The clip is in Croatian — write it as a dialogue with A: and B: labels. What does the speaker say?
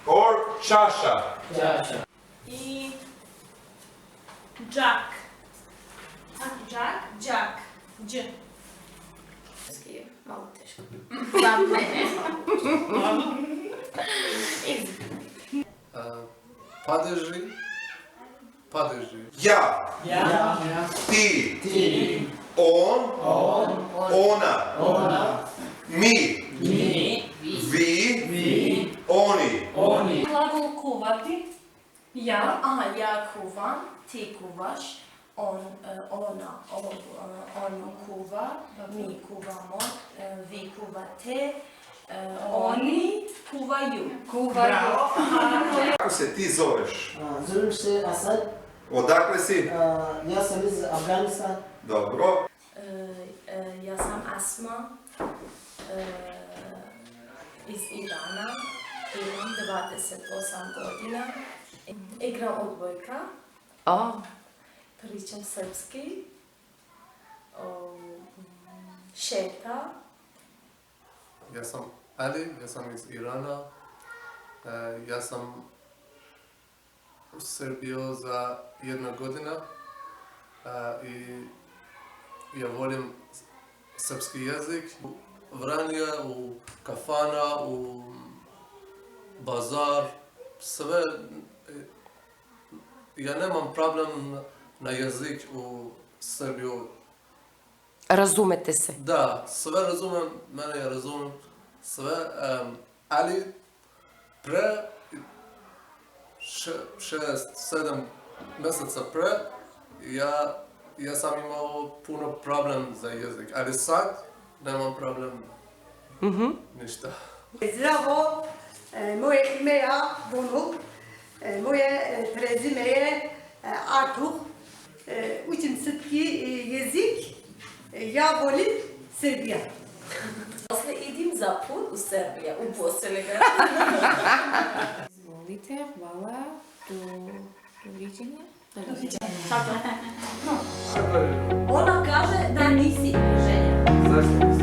A: or čaša?
B: I Jack. Jack. Dž.
C: Malo teško. Za mene.
D: Padeži.
A: Ja. Ti. On. Ona. Mi. Vi. Oni.
B: Glagol kuvati. Ja.
C: Ja kuvam, ti kuvaš, ona kuva, mi kuvamo, vi kuvate, oni kuvaju.
A: Kako se ti zoveš?
E: Zovem se Asad.
A: Odakle si?
E: Ja sam iz Afganistana.
A: Dobro.
C: Ja sam Asma iz Irana, imam 28 godina, igram odbojka, pričam srpski, šeta.
D: Ja sam Ali, ja sam iz Irana. Ja sam u Srbiji za 1 godina i ja volim srpski jezik. Vranja, u kafana, u bazar, sve. Ja nemam problem na jezik u Srbiju.
F: Razumete se?
D: Da, sve razumem, mene ja razumem sve, ali pre 6-7 mjeseca pre ja sam imao puno problem za jezik, ali sad nemam problem ništa.
G: Zdravo, moje ime je Bunuk, moje prezime je Artur, učim srpski jezik, ja volim Srbija.
C: Posle idim za put u Srbiju, u Bosiliga.
H: Izvolite, hvala, doviđenja.
G: Ona kaže da nisi ženja.
D: Zašto?